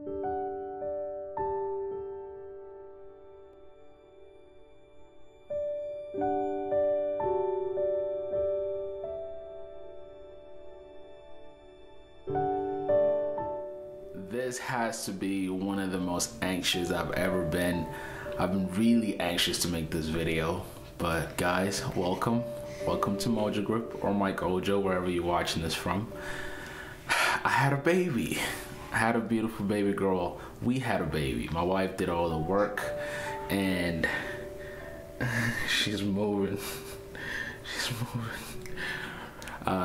This has to be one of the most anxious I've ever been. I've been really anxious to make this video, but guys, welcome to Mojo Grip or Mike Ojo, wherever you're watching this from. I had a baby. I had a beautiful baby girl. We had a baby. My wife did all the work, and she's moving.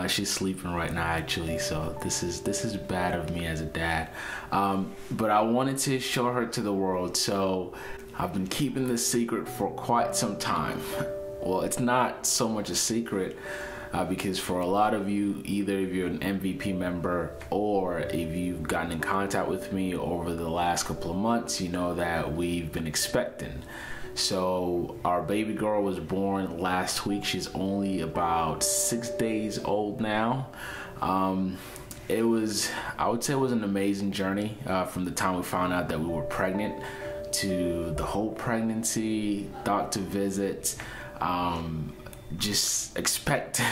She's sleeping right now, actually, so this is bad of me as a dad. But I wanted to show her to the world, so I've been keeping this secret for quite some time. Well, it's not so much a secret because for a lot of you, either if you're an MVP member or if you've gotten in contact with me over the last couple of months, you know that we've been expecting. So our baby girl was born last week. She's only about 6 days old now. I would say it was an amazing journey from the time we found out that we were pregnant to the whole pregnancy, doctor visits, just expecting,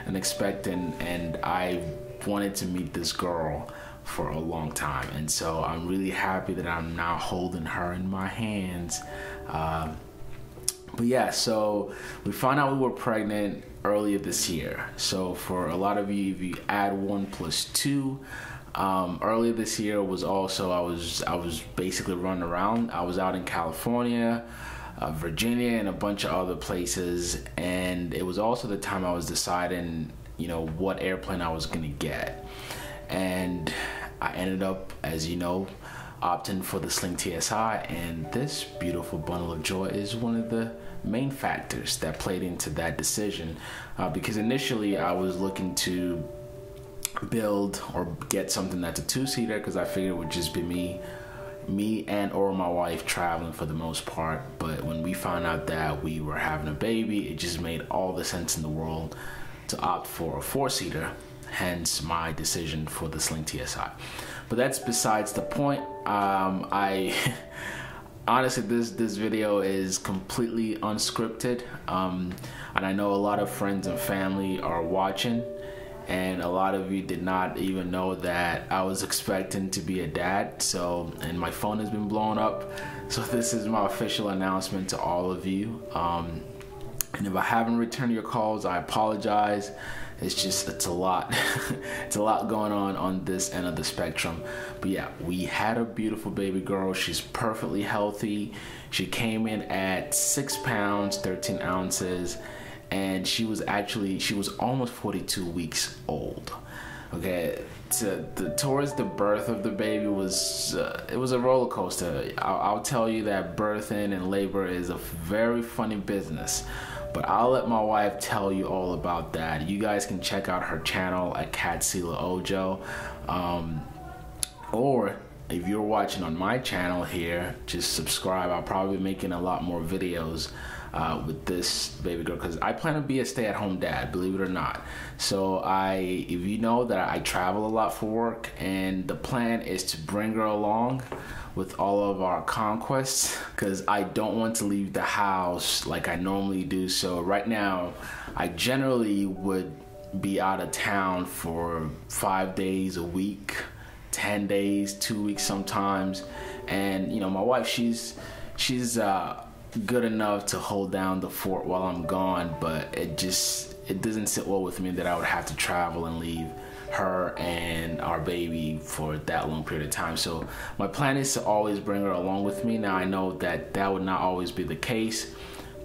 and I wanted to meet this girl for a long time, and so I'm really happy that I'm now holding her in my hands. But yeah, so we found out we were pregnant earlier this year. So for a lot of you, if you add 1 plus 2, earlier this year was also I was basically running around. I was out in California, Virginia, and a bunch of other places, and it was also the time I was deciding, you know, what airplane I was gonna get. And I ended up, as you know, opting for the Sling TSI, and this beautiful bundle of joy is one of the main factors that played into that decision, because initially I was looking to build or get something that's a 2-seater because I figured it would just be me and or my wife traveling for the most part. But when we found out that we were having a baby, it just made all the sense in the world to opt for a 4-seater, hence my decision for the Sling TSI. But that's besides the point. I honestly, this video is completely unscripted, and I know a lot of friends and family are watching, and a lot of you did not even know that I was expecting to be a dad. So, and my phone has been blown up, so this is my official announcement to all of you. And if I haven't returned your calls, I apologize. It's a lot. It's a lot going on this end of the spectrum. But yeah, we had a beautiful baby girl. She's perfectly healthy. She came in at 6 pounds, 13 ounces, and she was almost 42 weeks old. Okay, towards the birth of the baby it was a roller coaster. I'll tell you that birthing and labor is a very funny business, but I'll let my wife tell you all about that. You guys can check out her channel at Katsila Ojo, or if you're watching on my channel here, just subscribe. I'll probably be making a lot more videos with this baby girl, because I plan to be a stay-at-home dad, believe it or not. So if you know that I travel a lot for work, and the plan is to bring her along with all of our conquests, because I don't want to leave the house like I normally do. So right now, I generally would be out of town for 5 days a week, 10 days, 2 weeks sometimes. And you know, my wife, she's good enough to hold down the fort while I'm gone, but it doesn't sit well with me that I would have to travel and leave her and our baby for that long period of time. So my plan is to always bring her along with me. Now I know that would not always be the case,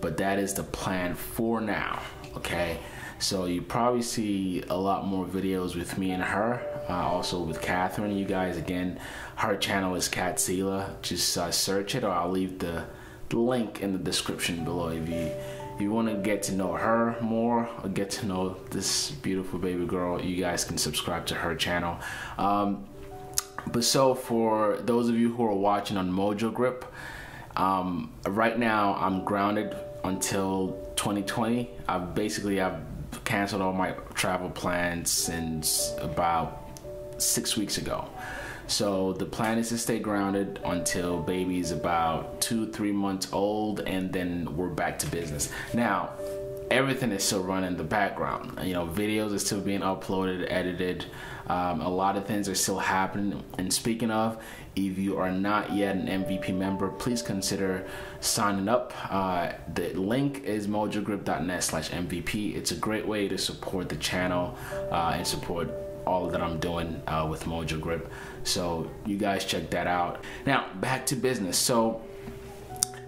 but that is the plan for now. Okay, so you probably see a lot more videos with me and her, also with Catherine. You guys, again, her channel is Katsila. Just search it, or I'll leave the link in the description below if you want to get to know her more or get to know this beautiful baby girl. You guys can subscribe to her channel. But so for those of you who are watching on Mojo Grip, right now I'm grounded until 2020. I've canceled all my travel plans since about 6 weeks ago. So the plan is to stay grounded until baby is about 2-3 months old, and then we're back to business. Now, everything is still running in the background. You know, videos are still being uploaded, edited. A lot of things are still happening. And speaking of, if you are not yet an MVP member, please consider signing up. The link is mojogrip.net/MVP. It's a great way to support the channel and support all that I'm doing with Mojo Grip. So you guys check that out. Now, back to business. So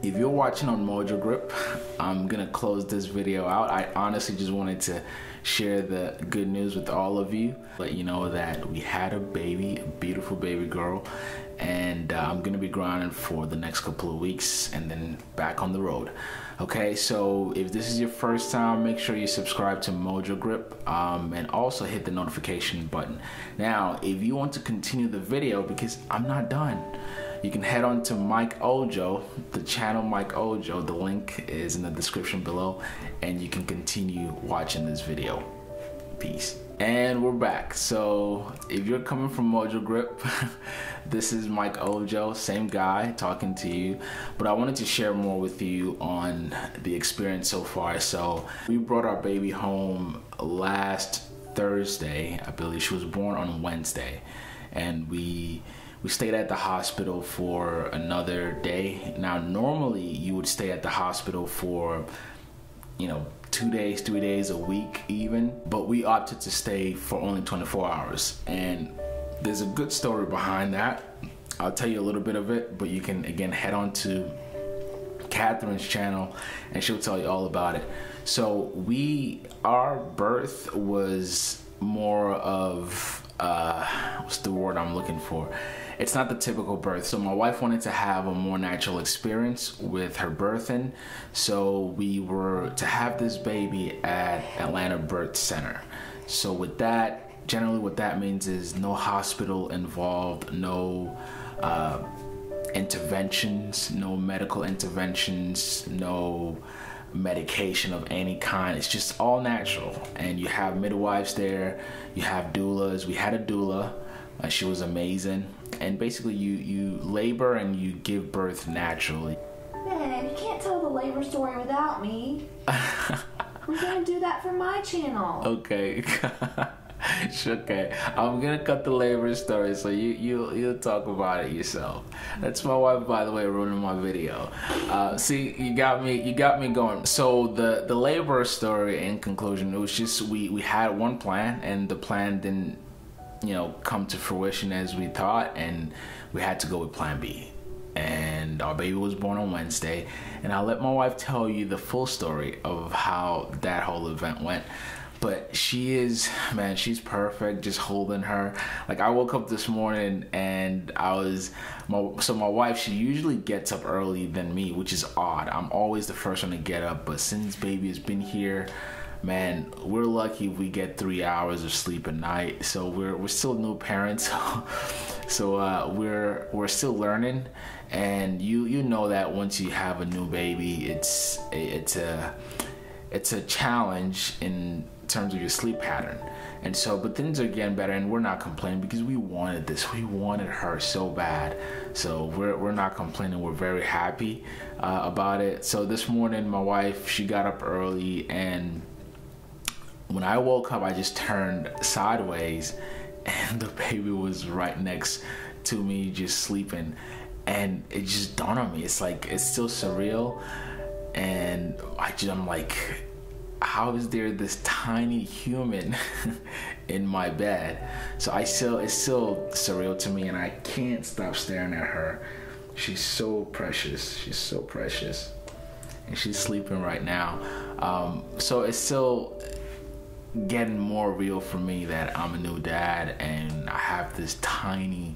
if you're watching on Mojo Grip, I'm gonna close this video out. I honestly just wanted to share the good news with all of you, let you know that we had a baby, a beautiful baby girl, and I'm gonna be grounded for the next couple of weeks and then back on the road. Okay, so if this is your first time, make sure you subscribe to Mojo Grip and also hit the notification button. Now, if you want to continue the video, because I'm not done, you can head on to Mike Ojo, the channel Mike Ojo. The link is in the description below, and you can continue watching this video. Peace. And we're back. So if you're coming from Mojo Grip, this is Mike Ojo, same guy talking to you, but I wanted to share more with you on the experience so far. So we brought our baby home last Thursday. I believe she was born on Wednesday, and we stayed at the hospital for another day. Now, normally you would stay at the hospital for, 2 days, 3 days, a week even, but we opted to stay for only 24 hours. And there's a good story behind that. I'll tell you a little bit of it, but you can again head on to Catherine's channel and she'll tell you all about it. So our birth was more of, what's the word I'm looking for? It's not the typical birth. So my wife wanted to have a more natural experience with her birthing. So we were to have this baby at Atlanta Birth Center. So with that, generally what that means is no hospital involved, no interventions, no medical interventions, no medication of any kind. It's just all natural. And you have midwives there, you have doulas. We had a doula. She was amazing. And basically you labor and you give birth naturally. Man, you can't tell the labor story without me. We're gonna do that for my channel. Okay. Okay. I'm gonna cut the labor story so you'll talk about it yourself. That's my wife, by the way, ruining my video. See, you got me going. So the labor story, in conclusion, it was just we had one plan and the plan didn't come to fruition as we thought, and we had to go with plan B. And our baby was born on Wednesday, and I'll let my wife tell you the full story of how that whole event went. But she's perfect. Just holding her, like I woke up this morning and my wife, she usually gets up early than me, which is odd. I'm always the first one to get up, but since baby has been here, man, we're lucky if we get 3 hours of sleep a night. So we're still new parents, so we're still learning. And you know that once you have a new baby, it's a challenge in terms of your sleep pattern. And so, but things are getting better, and we're not complaining because we wanted this. We wanted her so bad. So we're not complaining. We're very happy about it. So this morning, my wife, she got up early, and when I woke up, I just turned sideways and the baby was right next to me, just sleeping. And it just dawned on me, it's still surreal. And I'm like, how is there this tiny human in my bed? So it's still surreal to me, and I can't stop staring at her. She's so precious. She's so precious. And she's sleeping right now. So it's still getting more real for me that I'm a new dad and I have this tiny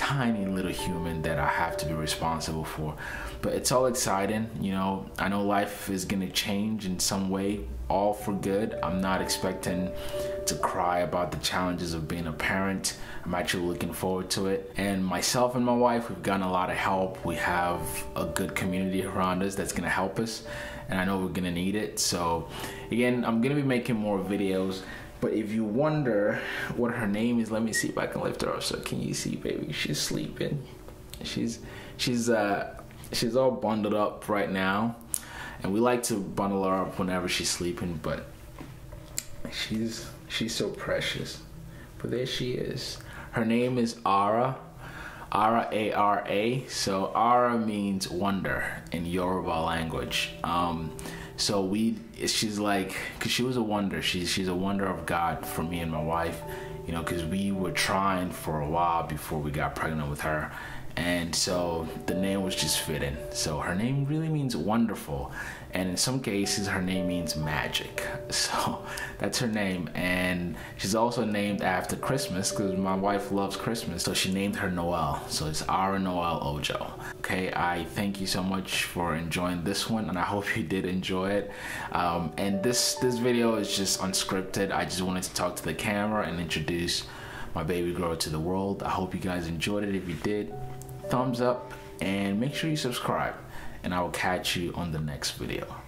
little human that I have to be responsible for. But it's all exciting, I know life is gonna change in some way, all for good. I'm not expecting to cry about the challenges of being a parent. I'm actually looking forward to it. And myself and my wife, we've gotten a lot of help. We have a good community around us that's gonna help us, and I know we're gonna need it. So again, I'm gonna be making more videos But if you wonder what her name is, let me see if I can lift her up. So can you see, baby? She's sleeping. She's all bundled up right now, and we like to bundle her up whenever she's sleeping. But she's so precious. But there she is. Her name is Ara. Ara, A-R-A. So Ara means wonder in Yoruba language. So she's like, cause she was a wonder. She's a wonder of God for me and my wife, you know, cause we were trying for a while before we got pregnant with her. And so the name was just fitting. So her name really means wonderful. And in some cases, her name means magic. So that's her name. And she's also named after Christmas because my wife loves Christmas. So she named her Noel. So it's Ara Noel Ojo. Okay, I thank you so much for enjoying this one. And I hope you did enjoy it. And this video is just unscripted. I just wanted to talk to the camera and introduce my baby girl to the world. I hope you guys enjoyed it. If you did, thumbs up and make sure you subscribe, and I will catch you on the next video.